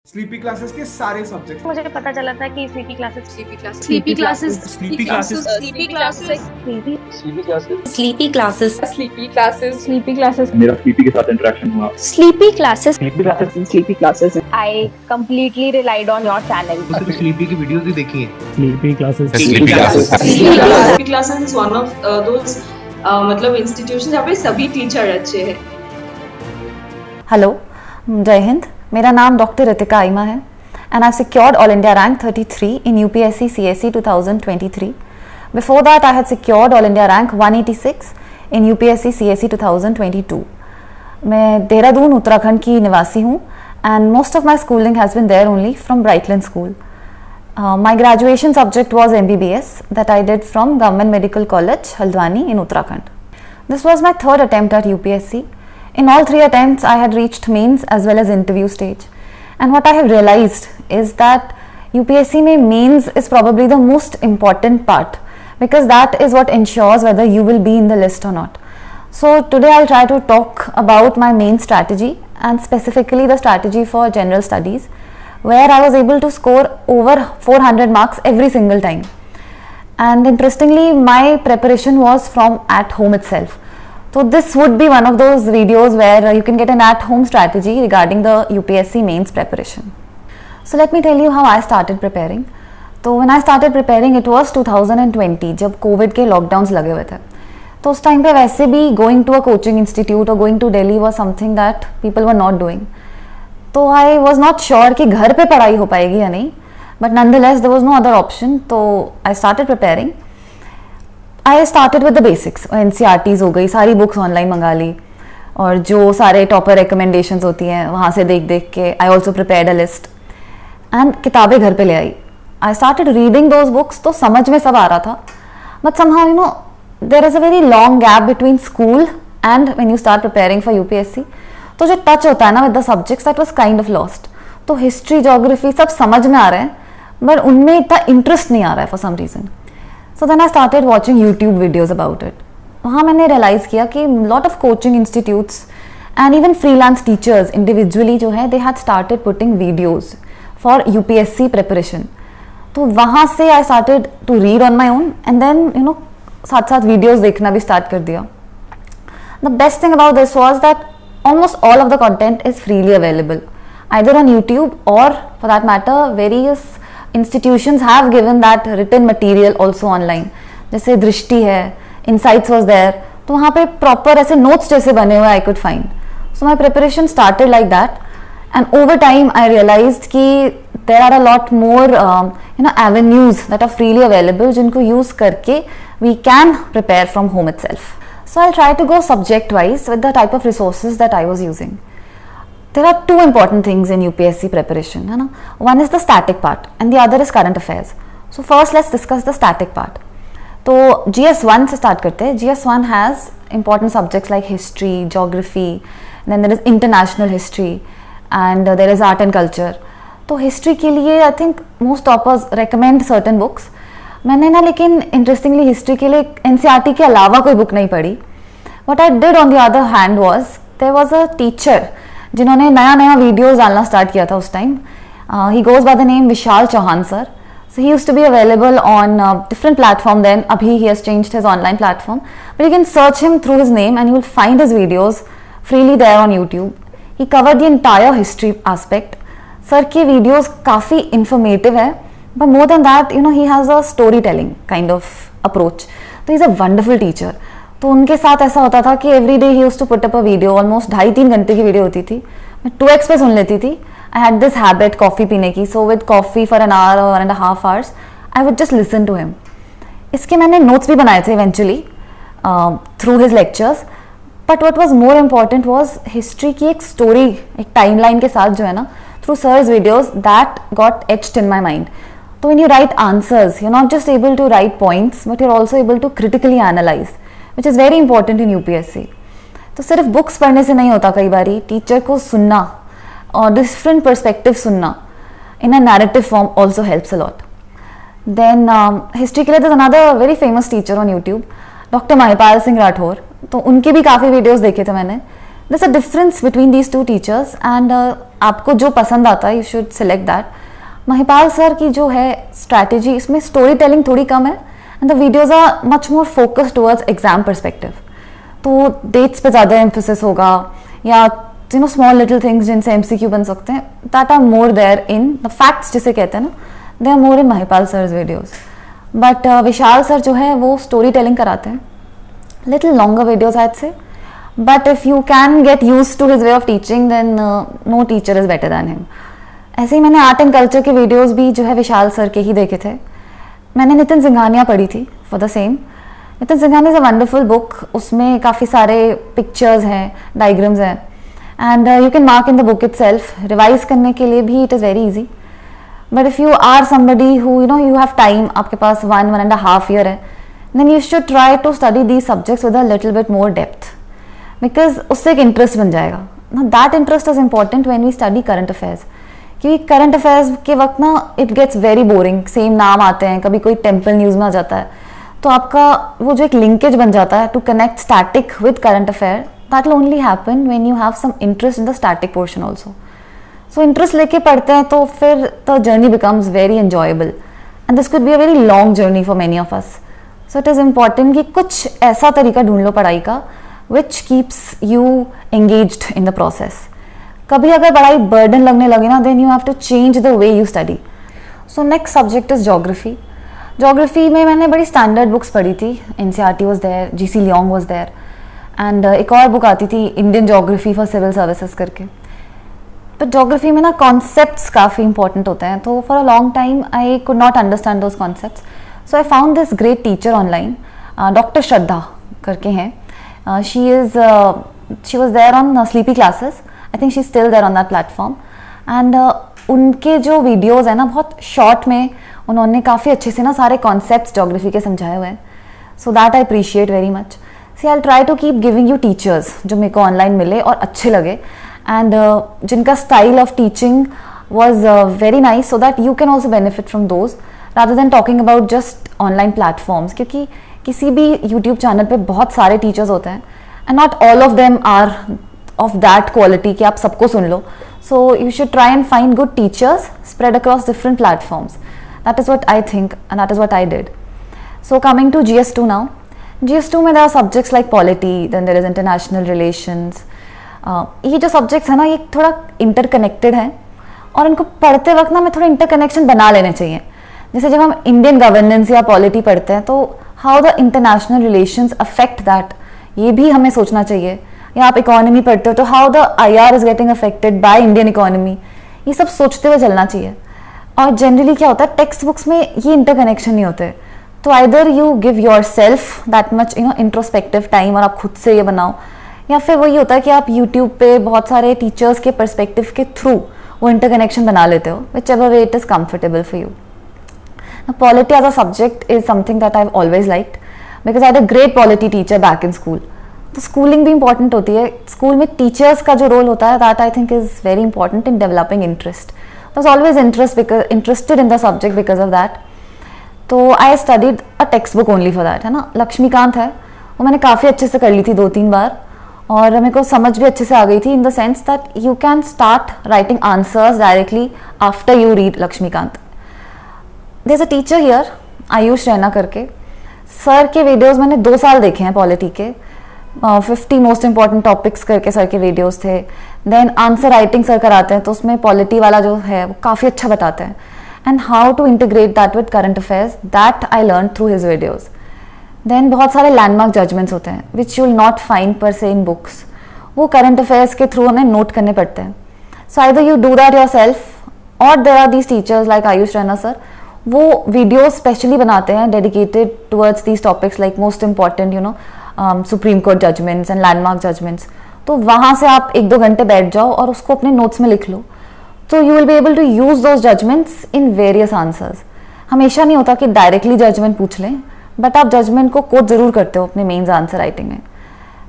Sleepy classes के सारे subject. मुझे पता चला था कि sleepy classes sleepy classes sleepy classes मेरा स्लीपी के साथ इंटरेक्शन हुआ। Sleepy classes I completely relied on your channel. सिर्फ स्लीपी की वीडियोस भी देखी हैं। Sleepy classes sleepy classes is one of those मतलब इंस्टीट्यूशन जहाँ पे सभी टीचर अच्छे हैं। हेलो, जय हिंद। मेरा नाम डॉक्टर रितिका आइमा है and I've secured All India Rank 33 in UPSC CSE 2023. Before that, I had secured All India Rank 186 in UPSC CSE 2022. मैं देहरादून उत्तराखंड की निवासी हूँ and most of my schooling has been there only from Brightland School. My graduation subject was MBBS that I did from Government Medical College, Haldwani in Uttarakhand. This was my third attempt at UPSC. In all three attempts, I had reached mains as well as interview stage. And what I have realized is that UPSC mein mains is probably the most important part because that is what ensures whether you will be in the list or not. So today I'll try to talk about my main strategy and specifically the strategy for general studies where I was able to score over 400 marks every single time. And interestingly, my preparation was from at home itself. So this would be one of those videos where you can get an at-home strategy regarding the UPSC mains preparation. So let me tell you how I started preparing. तो when I started preparing it was 2020 जब Covid के lockdowns लगे हुए थे. तो उस time पे वैसे भी going to a coaching institute or going to Delhi was something that people were not doing. तो I was not sure कि घर पे पढ़ाई हो पाएगी या नहीं. But nonetheless there was no other option. तो I started preparing. I started with the basics. NCERTs हो गई, सारी बुक्स ऑनलाइन मंगा ली और जो सारे टॉपर रिकमेंडेशंस होती हैं वहाँ से देख देख के I also prepared a list and किताबें घर पे ले आई. I started reading those books तो समझ में सब आ रहा था but somehow you know there is a very long gap between school and when you start preparing for UPSC. तो जो टच होता है ना with the subjects that was kind of lost. तो हिस्ट्री, ज्योग्राफी सब समझ में आ रहे हैं बट उनमें इतना इंटरेस्ट नहीं आ रहा है for some reason. So then I started watching YouTube videos about it. वहाँ मैंने realize किया कि lot of coaching institutes and even freelance teachers individually जो है they had started putting videos for UPSC preparation. तो वहाँ से I started to read on my own and then you know साथ साथ videos देखना भी start कर दिया. The best thing about this was that almost all of the content is freely available either on YouTube or for that matter various institutions have given that written material also online. जैसे दृष्टि है, Insights was there. तो वहाँ पे proper ऐसे notes जैसे बने हुए I could find. So my preparation started like that and over time I realized कि there are a lot more avenues that are freely available जिनको use करके we can prepare from home itself. So I'll try to go subject wise with the type of resources that I was using. There are two important things in UPSC preparation. है ना? One is the static part and the other is current affairs. So first let's discuss the static part. तो GS1 से start करते हैं. GS1 has important subjects like history, geography, then there is international history and there is art and culture. तो history के लिए I think most toppers recommend certain books. मैंने ना लेकिन interestingly history के लिए NCERT के अलावा कोई book नहीं पढ़ी. What I did on the other hand was there was a teacher जिन्होंने नया नया वीडियोस डालना स्टार्ट किया था उस time. He goes by the name Vishal Chauhan sir. So he used to be available on different platform then. अभी he has changed his online platform but you can search him through his name and you will find his videos freely there on YouTube. He cover the entire history aspect. Sir के videos काफ़ी informative है but more than that you know he has a story telling kind of approach. तो he is a wonderful teacher. तो उनके साथ ऐसा होता था कि every day he used to put up a video. Almost 2.5-3 घंटे की वीडियो होती थी. मैं 2x पे सुन लेती थी. I had this habit coffee पीने की. So with coffee for an hour और 1.5 hours I would just listen to him. इसके मैंने नोट्स भी बनाए थे eventually through his lectures. But what was more important was history की एक स्टोरी, एक टाइमलाइन के साथ जो है ना through sir's videos that got etched in my mind. तो when you write answers you not just able to write points but you are also able to critically analyse which is very important in UPSC. तो सिर्फ books पढ़ने से नहीं होता. कई बारी teacher को सुनना और डिफरेंट पर्सपेक्टिव सुनना in a narrative form also helps a lot. Then history के लिए there another very famous teacher on YouTube doctor Mahipal Singh Rathore. तो उनके भी काफ़ी वीडियोज़ देखे थे मैंने. There's a difference between these two teachers and आपको जो पसंद आता है you should select that. Mahipal sir की जो है स्ट्रैटेजी, इसमें स्टोरी टेलिंग थोड़ी कम है and the videos are much more focused towards exam perspective. तो डेट्स पे ज़्यादा एम्फोसिस होगा या you know small little things जिनसे MCQ बन सकते हैं, that are more there in the facts जिसे कहते हैं ना, they are more in Mahipal sir's videos. But Vishal sir जो है वो स्टोरी टेलिंग कराते हैं, little longer videos I'd say. But if you can get used to his way of teaching, then no teacher is better than him. ऐसे ही मैंने art and culture के videos भी जो है विशाल सर के ही देखे थे. मैंने नितिन सिंघानिया पढ़ी थी for the same. Nitin Singhania is a wonderful book. उसमें काफ़ी सारे पिक्चर्स हैं, डायग्राम्स हैं and you can mark in the book itself. Revise करने के लिए भी it is very easy. But if you are somebody who you have time, आपके पास 1.5 year है, then you should try to study these subjects with a little bit more depth. Because उससे एक interest बन जाएगा ना. That interest is important when we study current affairs. क्योंकि current affairs के वक्त ना it gets very boring. Same नाम आते हैं, कभी कोई टेम्पल न्यूज़ में आ जाता है, तो आपका वो जो एक लिंकेज बन जाता है to connect static with current affair, that will only happen when you have some interest in the static portion also. So interest लेके पढ़ते हैं तो फिर the journey becomes very enjoyable and this could be a very long journey for many of us. So it is important कि कुछ ऐसा तरीका ढूंढ लो पढ़ाई का which keeps you engaged in the process. कभी अगर पढ़ाई burden लगने लगे ना, then you have to change the way you study. So next subject is geography. Geography में मैंने बड़ी standard books पढ़ी थी. NCERT was there, GC Leong was there, and एक और book आती थी Indian Geography for Civil Services करके. But geography में ना concepts काफ़ी important होते हैं, तो for a long time I could not understand those concepts. So I found this great teacher online, Dr. Shraddha करके हैं. She was there on Sleepy Classes. I think she's still there on that platform. And उनके जो videos है ना, बहुत short में उन्होंने काफ़ी अच्छे से ना सारे कॉन्सेप्ट्स ज्योग्राफी के समझाए हुए हैं. So that I appreciate very much. See I try to keep giving you teachers जो मेरे को ऑनलाइन मिले और अच्छे लगे एंड जिनका style of teaching was very nice, so that you can also benefit from those rather than talking about just online platforms. क्योंकि किसी भी यूट्यूब चैनल पे बहुत सारे टीचर्स होते हैं and not all of them are of that quality कि आप सबको सुन लो. So you should try and find good teachers spread across different platforms. That is what I think and that is what I did. So coming to GS2 now. GS2 में there are subjects like polity, then there is international relations. ये जो subjects हैं ना, ये थोड़ा interconnected हैं और इनको पढ़ते वक्त ना मैं थोड़ा इंटरकनेक्शन बना लेने चाहिए. जैसे जब हम इंडियन गवर्नेंस या पॉलिटी पढ़ते हैं तो how the international relations affect that, ये भी हमें सोचना चाहिए. या आप इकोनॉमी पढ़ते हो तो how the IR is getting affected by Indian economy, ये सब सोचते हुए चलना चाहिए. और जनरली क्या होता है, टेक्स्ट बुक्स में ये इंटरकनेक्शन नहीं होते. तो either you give your self that much introspective time और आप खुद से ये बनाओ, या फिर वही होता है कि आप यूट्यूब पे बहुत सारे टीचर्स के पर्सपेक्टिव के थ्रू वो इंटरकनेक्शन बना लेते हो, which ever way it is comfortable for you. Polity as a subject is something that I've always liked because I had a great polity teacher back in school. तो schooling भी important होती है. School में teachers का जो role होता है that I think is very important in developing interest. I was always interested in the subject because of that. तो I studied a textbook only for that, है ना. लक्ष्मीकांत है, वो मैंने काफ़ी अच्छे से कर ली थी 2-3 बार और मेरे को समझ भी अच्छे से आ गई थी in the sense that you can start writing answers directly after you read Laxmikant. There's a teacher here, Ayush Raina करके. सर के वीडियोस मैंने 2 साल देखे हैं पॉलिटी के. 50 मोस्ट इंपॉर्टेंट टॉपिक्स करके सर के वीडियोस थे. देन आंसर राइटिंग सर कराते हैं तो उसमें पॉलिटी वाला जो है वो काफ़ी अच्छा बताते हैं. And how to integrate that with current affairs, that I learn through his videos. Then बहुत सारे लैंडमार्क जजमेंट्स होते हैं which you will not find per se in books, वो करंट अफेयर्स के थ्रू हमें नोट करने पड़ते हैं. So either you do that yourself और there are these teachers like Ayush Raina sir, वो वीडियोस स्पेशली बनाते हैं dedicated towards these topics like most important supreme court judgments and landmark judgments. तो वहाँ से आप 1-2 घंटे बैठ जाओ और उसको अपने नोट्स में लिख लो, तो you will be able to use those judgments in various answers. हमेशा नहीं होता कि डायरेक्टली जजमेंट पूछ लें, बट आप जजमेंट को कोट जरूर करते हो अपने मेन्स आंसर राइटिंग में.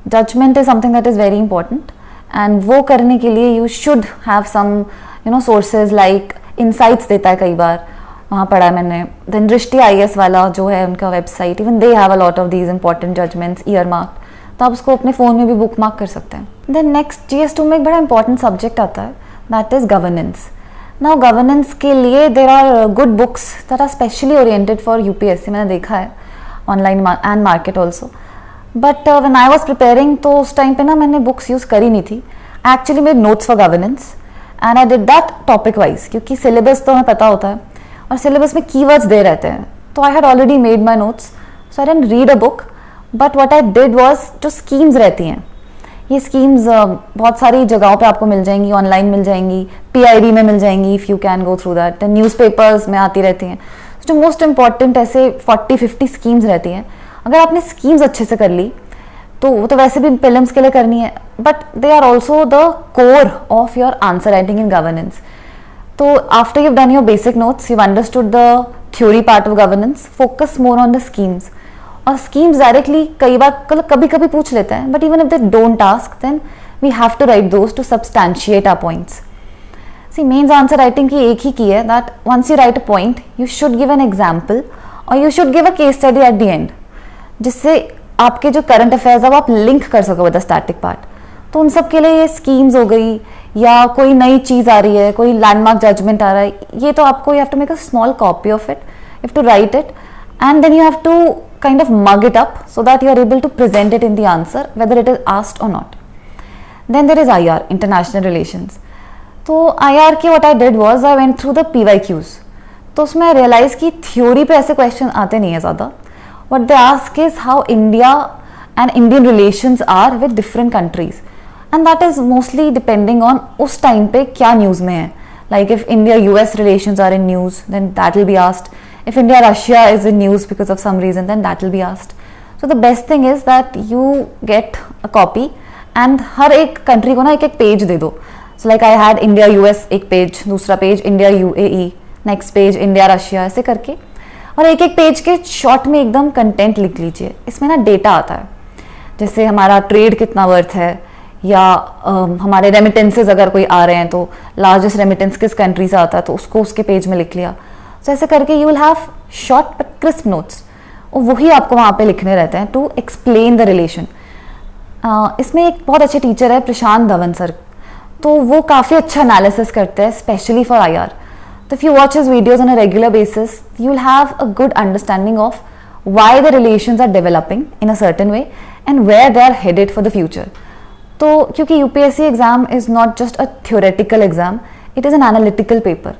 Judgment is something that is very important and वो करने के लिए you should have some sources like insights देता है कई बार, वहाँ पढ़ा है मैंने. देन दृष्टि IAS वाला जो है उनका website, even they have a lot of these important judgments year mark, तो आप उसको अपने फ़ोन में भी बुक मार्क कर सकते हैं. देन नेक्स्ट GS2 में एक बड़ा इंपॉर्टेंट सब्जेक्ट आता है that is governance. Now governance के लिए there are good books that are specially oriented for UPSC. मैंने देखा है online and market also. But when I was preparing तो उस टाइम पे ना मैंने बुक्स यूज़ करी नहीं थी. I actually made notes for governance and I did that topic wise, क्योंकि सिलेबस तो हमें पता होता है और सिलेबस में कीवर्ड्स दे रहते हैं. तो I had already made my notes, so I didn't read a book. But what I did was, जो स्कीम्स रहती हैं, ये स्कीम्स बहुत सारी जगहों पे आपको मिल जाएंगी, ऑनलाइन मिल जाएंगी, PIB में मिल जाएंगी if you can go through that. Newspapers में आती रहती हैं. जो मोस्ट इंपॉर्टेंट ऐसे 40-50 स्कीम्स रहती हैं. अगर आपने स्कीम्स अच्छे से कर ली तो वो तो वैसे भी प्रीलिम्स के लिए करनी है, but they are also the core of your answer writing in governance. तो after you done your basic notes, you understood the theory part of governance, focus more on the schemes. और schemes directly कई बार कभी कभी पूछ लेते हैं, but even if they don't ask then we have to write those to substantiate our points. See mains answer writing की एक ही की है, that once you write a point you should give an example और you should give a case study at the end, जिससे आपके जो current affairs है वो आप लिंक कर सको विद द स्टैटिक पार्ट. तो उन सब के लिए ये स्कीम्स हो गई, या कोई नई चीज़ आ रही है, कोई लैंडमार्क जजमेंट आ रहा है, ये तो आपको you have to make a small copy of it, you have to write it and then you have to kind of mug it up so that you are able to present it in the answer whether it is asked or not. Then there is IR, international relations. तो IR के what I did was I went through the PYQs. तो उसमें I realized कि theory पे ऐसे question आते नहीं है ज़्यादा. What they ask is how India and Indian relations are with different countries, and that is mostly depending on उस time पे क्या news में है. Like if India-US relations are in news, then that will be asked. If India-Russia is in news because of some reason, then that will be asked. So the best thing is that you get a copy and हर एक country को ना एक एक page दे दो. So like I had India-US एक page, दूसरा page India-UAE, next page India-Russia, ऐसे करके, और एक एक पेज के शॉर्ट में एकदम कंटेंट लिख लीजिए. इसमें ना डेटा आता है, जैसे हमारा ट्रेड कितना वर्थ है, या हमारे रेमिटेंसेज अगर कोई आ रहे हैं तो लार्जेस्ट रेमिटेंस किस कंट्री से आता है तो उसको उसके पेज में लिख लिया. तो ऐसे करके you will have short but crisp notes, और वही आपको वहाँ पे लिखने रहते हैं टू एक्सप्लेन द रिलेशन. इसमें एक बहुत अच्छे टीचर है प्रशांत धवन सर, तो वो काफ़ी अच्छा एनालिसिस करते हैं स्पेशली फॉर IR. तो if you watch his videos on a regular basis you will have a good understanding of why the relations are developing in a certain way and where they are headed for the future. तो क्योंकि UPSC exam is not just a theoretical exam, it is an analytical paper.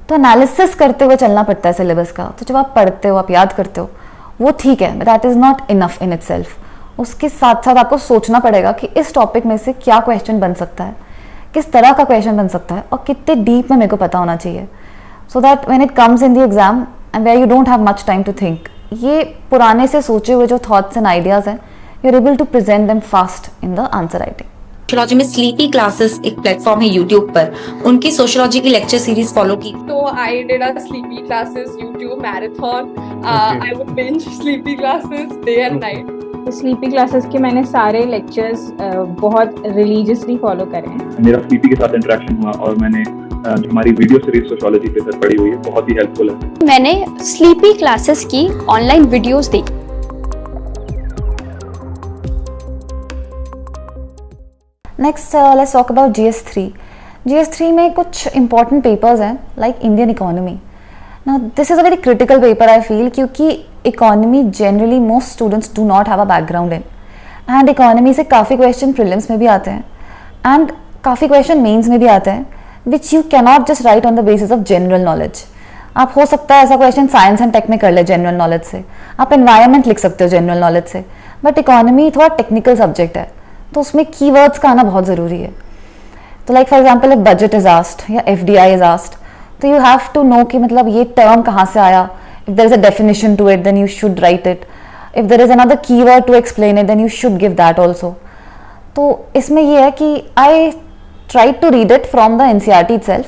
तो analysis करते हुए चलना पड़ता है syllabus का. तो जब आप पढ़ते हो, आप याद करते हो, वो ठीक है, that is not enough in itself. उसके साथ साथ आपको सोचना पड़ेगा कि इस टॉपिक में से क्या क्वेश्चन बन सकता है, किस तरह का क्वेश्चन बन सकता है, और कितने डीप में मेरे को पता होना चाहिए, so that when it comes in the exam and where you don't have much time to think, ये पुराने से सोचे हुए जो थॉट्स एंड आइडियाज़ हैं, you are able to present them fast in the answer writing. Sociology में sleepy classes एक platform है यूट्यूब पर, उनकी सोशियोलॉजी की लेक्चर सीरीज फॉलो की. तो I did a sleepy classes YouTube marathon. I would binge sleepy classes day and night. Sleepy classes के मैंने सारे लेक्चर्स बहुत रिलीजियसली फॉलो करे हैं. मेरा स्लीपी के साथ इंटरेक्शन हुआ और मैंने जो हमारी वीडियो सीरीज सोशियोलॉजी पे सर पड़ी हुई है बहुत ही हेल्पफुल है. मैंने स्लीपी क्लासेस की ऑनलाइन वीडियोस देखी. Next let's talk about GS3. GS3 में कुछ इंपॉर्टेंट पेपर्स हैं like Indian economy. Now this is a very critical paper I feel, क्योंकि economy generally most students do not have a background in, and economy से काफ़ी question prelims में भी आते हैं एंड काफ़ी क्वेश्चन मेंस में भी आते हैं, which you cannot just right on the basis of general knowledge. आप हो सकता है ऐसा क्वेश्चन साइंस एंड टेक में कर ले जनरल नॉलेज से, आप एनवायरनमेंट लिख सकते हो जनरल नॉलेज से, बट इकोनॉमी थोड़ा टेक्निकल सब्जेक्ट है, तो उसमें कीवर्ड्स का आना बहुत ज़रूरी है. तो like for example if budget is asked या FDI इज आस्क्ड, तो यू हैव टू नो कि मतलब ये टर्म कहाँ से आया. If there is a definition to it then you should write it. If there is another keyword to explain it then you should give that also. तो इसमें ये है कि I tried to read it from the NCERT itself,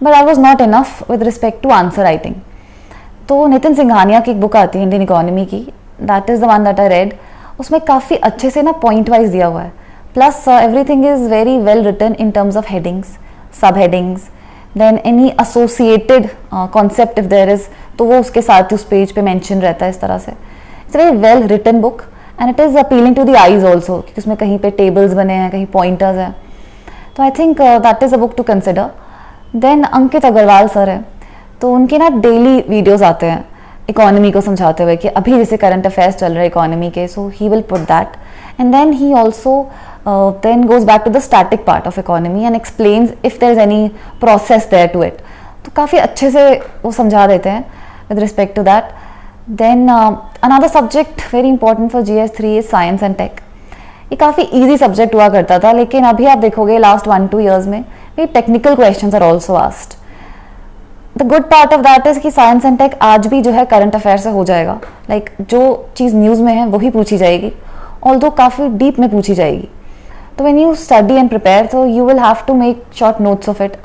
but I was not enough with respect to answer writing. तो नितिन सिंघानिया की एक book आती है इंडियन इकोनॉमी की, that is the one that I read. उसमें काफ़ी अच्छे से ना पॉइंट वाइज दिया हुआ है, plus everything is very well written in terms of headings, sub headings, then any associated concept if there is, तो वो उसके साथ ही उस पेज पे मेंशन रहता है इस तरह से. It's very well written book and it is appealing to the eyes also, क्योंकि उसमें कहीं पे टेबल्स बने हैं, कहीं पॉइंटर्स हैं. तो I think that is a book to consider. Then Ankit Agrawal sir हैं, तो उनके ना डेली वीडियोस आते हैं इकोनॉमी को समझाते हुए कि अभी जैसे करंट अफेयर्स चल रहे हैं इकोनॉमी के, so he will put that. And then he also then goes back to the static part of economy and explains if there is any process there to it. तो काफ़ी अच्छे से वो समझा देते हैं with respect to that. Then another subject very important for GS3 is science and tech. ये काफ़ी easy subject हुआ करता था, लेकिन अभी आप देखोगे last 1-2 years में ये technical questions are also asked. The good part of that is कि science and tech आज भी जो है current affairs से हो जाएगा. Like जो चीज़ न्यूज़ में है वही पूछी जाएगी, although काफ़ी deep में पूछी जाएगी. So when you study and prepare, so you will have to make short notes of it.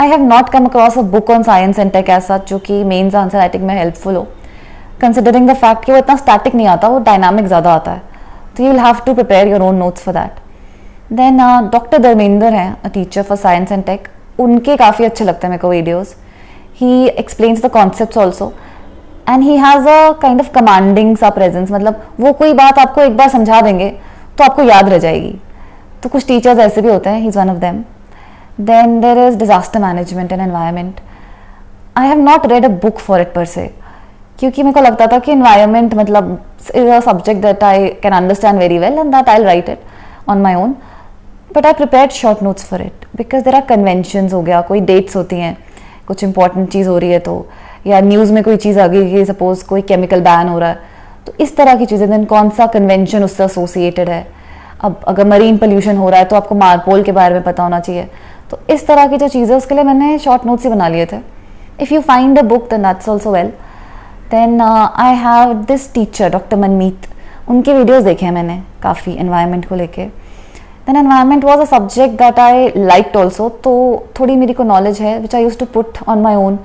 I have not come across a book on science and tech as such जो कि mains answer writing में helpful हो, considering the fact कि वो इतना static नहीं आता, वो डायनामिक ज़्यादा आता है. तो you will have to prepare your own notes for that. Then doctor Dharmendra हैं, a teacher for science and tech. उनके काफ़ी अच्छे लगते हैं मेरे को videos. He explains the concepts also. And he has a kind of commanding सा presence, मतलब वो कोई बात आपको एक बार समझा देंगे तो आपको याद रह जाएगी. तो कुछ टीचर्स ऐसे भी होते हैं, he is one of them. Then there is disaster management and environment. I have not read a book for it per se, क्योंकि मेरे को लगता था कि एनवायरनमेंट मतलब is a subject that I can understand very well and that I will write it on my own. But I prepared short notes for it because there are conventions हो गया, कोई डेट्स होती हैं, कुछ important चीज़ हो रही है तो, या न्यूज़ में कोई चीज़ आ गई कि सपोज कोई केमिकल बैन हो रहा है, तो इस तरह की चीज़ें. देन कौन सा कन्वेंशन उससे एसोसिएटेड है. अब अगर मरीन पोल्यूशन हो रहा है तो आपको मारपोल के बारे में पता होना चाहिए. तो इस तरह की जो चीज़ें उसके लिए मैंने शॉर्ट नोट्स ही बना लिए थे. If you find a book then that's also well. Then I have this teacher doctor Manmeet, उनके वीडियोस देखे हैं मैंने काफ़ी एनवायरनमेंट को लेके. Then environment was a subject that I liked also, तो थोड़ी मेरी को नॉलेज है which I used to put on my own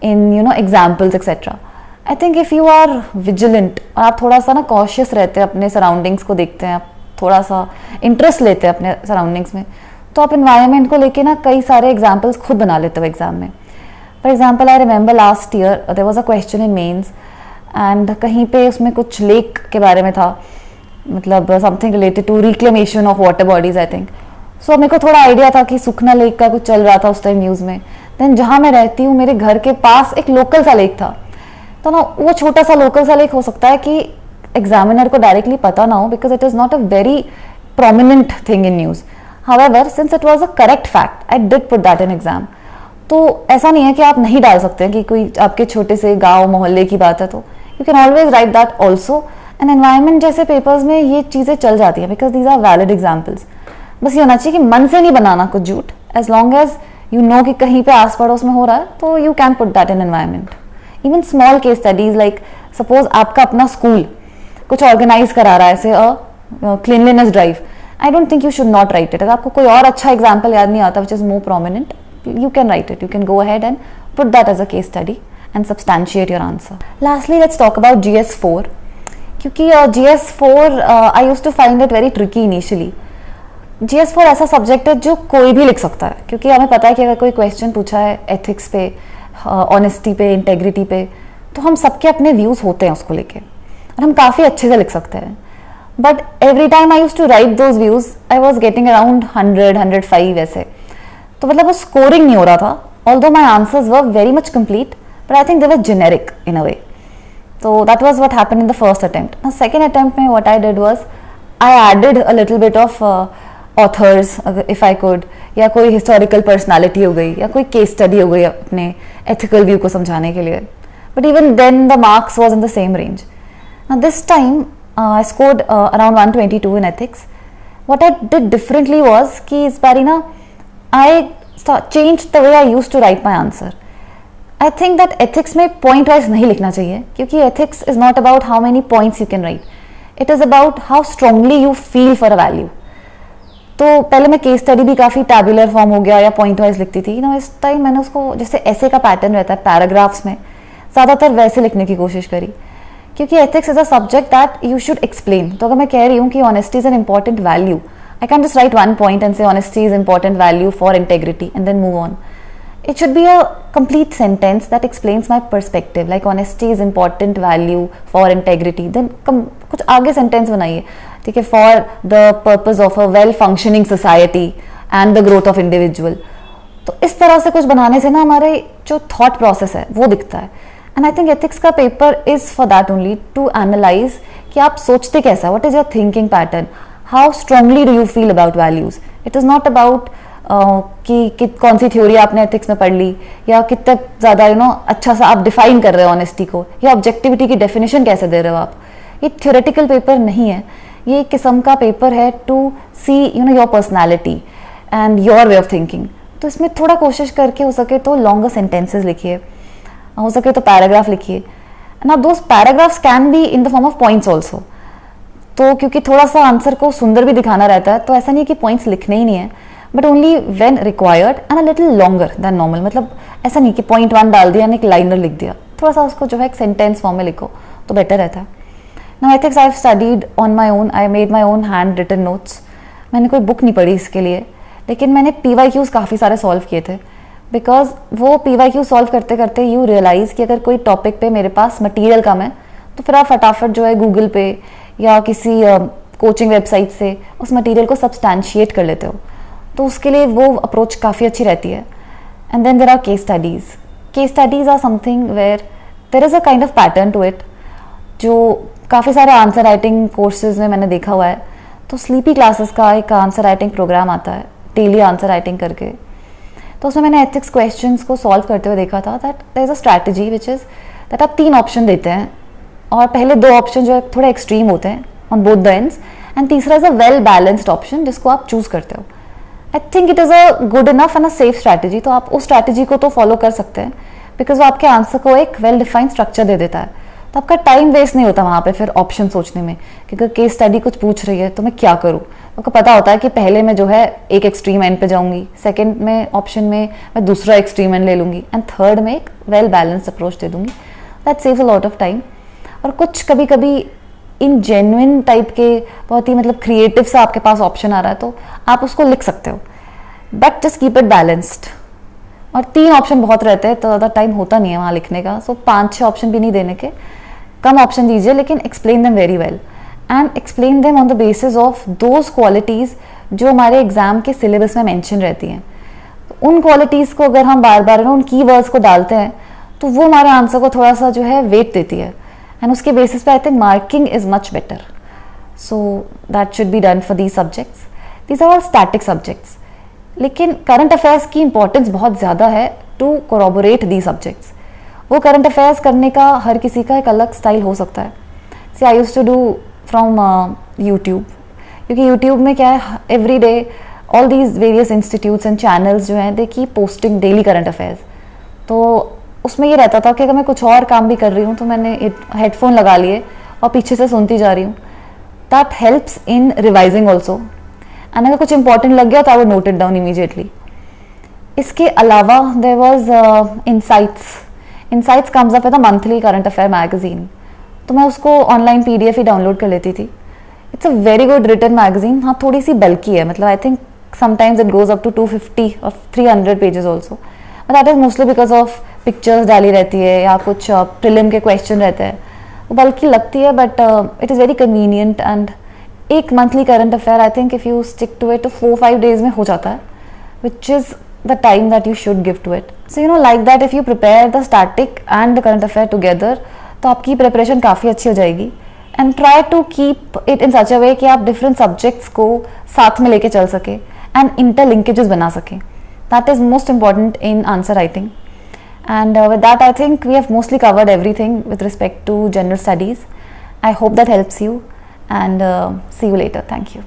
in examples etcetera. I think if you are vigilant और आप थोड़ा सा ना कॉशियस रहते हैं, अपने सराउंडिंग्स को देखते हैं, आप थोड़ा सा इंटरेस्ट लेते हैं अपने सराउंडिंग्स में, तो आप इन्वायरमेंट को लेके ना कई सारे एग्जाम्पल्स खुद बना लेते हो एग्जाम में. For example I remember last year there was a question in mains and कहीं पे उसमें कुछ लेक के बारे में था, मतलब something related to reclamation of water bodies I think. So मेरे को थोड़ा आइडिया था कि सुखना लेक का कुछ चल रहा था उस टाइम न्यूज़ में. देन जहाँ मैं रहती हूँ मेरे घर के पास एक लोकल सा लेक था, तो ना वो छोटा सा लोकल सा लेक हो सकता है कि एग्जामिनर को डायरेक्टली पता ना हो because it is not a very prominent thing in news. However since it was a correct fact I did put that in exam. तो ऐसा नहीं है कि आप नहीं डाल सकते हैं कि कोई आपके छोटे से गांव मोहल्ले की बात है, तो you can always write that also. And environment जैसे पेपर्स में ये चीज़ें चल जाती हैं because these are valid examples. बस ये होना चाहिए कि मन से नहीं बनाना कुछ झूठ, as long as you know कि कहीं पे आस पड़ोस में हो रहा है तो you can put that in environment. Even small case studies like suppose आपका अपना स्कूल कुछ ऑर्गेनाइज करा रहा है, ऐसे cleanliness drive, I don't think you should not right it. अगर आपको कोई और अच्छा एग्जाम्पल याद नहीं आता which is more prominent, you can write it. You can go ahead and put that as a case study and substantiate your answer. Lastly, let's talk about GS4. क्योंकि GS4 I used to find it very tricky initially. GS4 ऐसा subject है जो कोई भी लिख सकता है, क्योंकि हमें पता है कि अगर कोई क्वेश्चन पूछा है एथिक्स पे, ऑनेस्टी पे, इंटेग्रिटी पे, तो हम सबके अपने व्यूज़ होते हैं उसको लेके और हम काफ़ी अच्छे से लिख सकते हैं. But every time I used to write those views I was getting around 100-105 ऐसे, तो मतलब वो स्कोरिंग नहीं हो रहा था. Although my answers were very much complete but I think they were generic in a way. तो that was what happened in the first attempt. ना सेकेंड अटेम्प्ट में what I did was I added a little bit of authors if I could, या कोई historical personality हो गई या कोई case study हो गई अपने एथिकल व्यू को समझाने के लिए. But even then the marks was in the same range. Now this time I scored around 122 in ethics. What I did differently was कि इस बारी ना I changed the way I used to write my answer. I think that ethics में point wise नहीं लिखना चाहिए, क्योंकि ethics is not about how many points you can write. It is about how strongly you feel for a value. तो पहले मैं case study भी काफ़ी टैबुलर फॉर्म हो गया या पॉइंट वाइज लिखती थी ना. इस टाइम मैंने उसको जैसे ऐसे का पैटर्न रहता है पैराग्राफ्स में, ज़्यादातर वैसे लिखने की कोशिश करी, क्योंकि ethics is a subject that you should explain. तो अगर मैं कह रही हूँ कि honesty is an important value, I can just write one point and say honesty is important value for integrity and then move on. It should be a complete sentence that explains my perspective, like honesty is important value for integrity. Then कुछ आगे sentence बनाइए, ठीक है, for the purpose of a well functioning society and the growth of individual. तो इस तरह से कुछ बनाने से ना हमारे जो थॉट प्रोसेस है वो दिखता है। एंड आई थिंक एथिक्स का paper is for that only, to analyse कि आप सोचते कैसा, what is your thinking pattern, how strongly do you feel about values. It is not about कि कौन सी थ्योरी आपने एथिक्स में पढ़ ली, या कितना ज़्यादा अच्छा सा आप डिफाइन कर रहे हो ऑनेस्टी को, या ऑब्जेक्टिविटी की डेफिनेशन कैसे दे रहे हो आप। ये थ्योरेटिकल पेपर नहीं है, ये एक किस्म का पेपर है to see your personality and your way of thinking. तो इसमें थोड़ा कोशिश करके हो सके तो लॉन्गर सेंटेंसेज लिखिए, हो सके तो पैराग्राफ लिखिए। ना those paragraphs can be in the form of points also. तो क्योंकि थोड़ा सा आंसर को सुंदर भी दिखाना रहता है, तो ऐसा नहीं कि पॉइंट्स लिखने ही नहीं है, but only when required and a little longer than normal. मतलब ऐसा नहीं कि पॉइंट 1 डाल दिया, एक लाइनर लिख दिया, थोड़ा सा उसको जो है एक सेंटेंस फॉर्म में लिखो तो बेटर रहता है। Now ethics I have studied on my own, I made my own hand written notes. मैंने कोई बुक नहीं पढ़ी इसके लिए, लेकिन मैंने PYQs काफ़ी सारे सॉल्व किए थे, बिकॉज वो PYQ सॉल्व करते करते यू रियलाइज़ कि अगर कोई टॉपिक पे मेरे पास मटेरियल कम है तो फिर आप फटाफट जो है गूगल पे या किसी कोचिंग वेबसाइट से उस मटेरियल को सब्सटैंशिएट कर लेते हो। तो उसके लिए वो अप्रोच काफ़ी अच्छी रहती है। And then there are case studies. Case studies are something where there is a kind of pattern to it, जो काफ़ी सारे आंसर राइटिंग कोर्सेज में मैंने देखा हुआ है। तो स्लीपी क्लासेस का एक आंसर राइटिंग प्रोग्राम आता है, डेली आंसर राइटिंग करके। तो उसमें मैंने एथिक्स क्वेश्चंस को सॉल्व करते हुए देखा था that there is a strategy which is that आप 3 ऑप्शन देते हैं, और पहले 2 ऑप्शन जो है थोड़े एक्सट्रीम होते हैं on both the ends, and तीसरा is a well balanced option जिसको आप चूज़ करते हो। I think it is a good enough and a safe strategy. तो आप उस स्ट्रैटेजी को तो फॉलो कर सकते हैं, बिकॉज वो आपके आंसर को एक वेल डिफाइंड स्ट्रक्चर दे देता है। तो आपका टाइम वेस्ट नहीं होता वहाँ पे फिर ऑप्शन सोचने में कि अगर केस स्टडी कुछ पूछ रही है तो मैं क्या करूँ। आपको पता होता है कि पहले मैं जो है एक एक्सट्रीम एंड पे जाऊँगी, सेकंड में ऑप्शन में मैं दूसरा एक्सट्रीम एंड ले लूँगी, एंड थर्ड में एक वेल बैलेंस्ड अप्रोच दे दूँगी। That saves a lot of time. और कुछ कभी कभी इन जेन्युइन टाइप के बहुत ही मतलब क्रिएटिव सा आपके पास ऑप्शन आ रहा है तो आप उसको लिख सकते हो, but just keep it balanced. और 3 ऑप्शन बहुत रहते हैं तो ज़्यादा टाइम होता नहीं है वहाँ लिखने का। सो 5-6 ऑप्शन भी नहीं देने के, कम ऑप्शन दीजिए, लेकिन explain them very well and explain them on the basis of those qualities जो हमारे एग्जाम के सिलेबस में मेंशन रहती हैं। तो उन क्वालिटीज़ को अगर हम बार बार उन की वर्ड्स को डालते हैं तो वो हमारे आंसर को थोड़ा सा जो है वेट देती है, एंड उसके बेसिस पे I think marking is much better. So that should be done for these subjects. These are all static subjects, लेकिन करंट अफेयर्स की इंपॉर्टेंस बहुत ज़्यादा है टू कोरोबोरेट दी सब्जेक्ट्स। वो करंट अफेयर्स करने का हर किसी का एक अलग स्टाइल हो सकता है। See I used to do from YouTube, क्योंकि यूट्यूब में क्या है, every day all these various institutes and channels जो हैं they keep posting daily current affairs. तो उसमें ये रहता था कि अगर मैं कुछ और काम भी कर रही हूँ तो मैंने हेडफोन लगा लिए और पीछे से सुनती जा रही हूँ। That helps in revising also, and अगर कुछ इंपॉर्टेंट लग गया तो I would note it down immediately. इसके अलावा there was insights comes up with a monthly current affair magazine. तो मैं उसको ऑनलाइन PDF ही डाउनलोड कर लेती थी। It's a very good written magazine. हाँ, थोड़ी सी बल्की है, मतलब I think sometimes it goes up to 250 और 300 pages also, but that is mostly because of pictures डाली रहती है या कुछ प्रीलिम के क्वेश्चन रहते हैं, वो बल्कि लगती है, but it is very convenient. And एक monthly current affair I think if you stick to it 4-5 days में हो जाता है, which is the time that you should give to it. So like that if you prepare the static and the current affair together तो आपकी preparation काफ़ी अच्छी हो जाएगी, and try to keep it in such a way कि आप different subjects को साथ में लेके चल सके and interlinkages बना सके. That is most important in answer writing. And with that I think we have mostly covered everything with respect to general studies. I hope that helps you, and see you later. Thank you.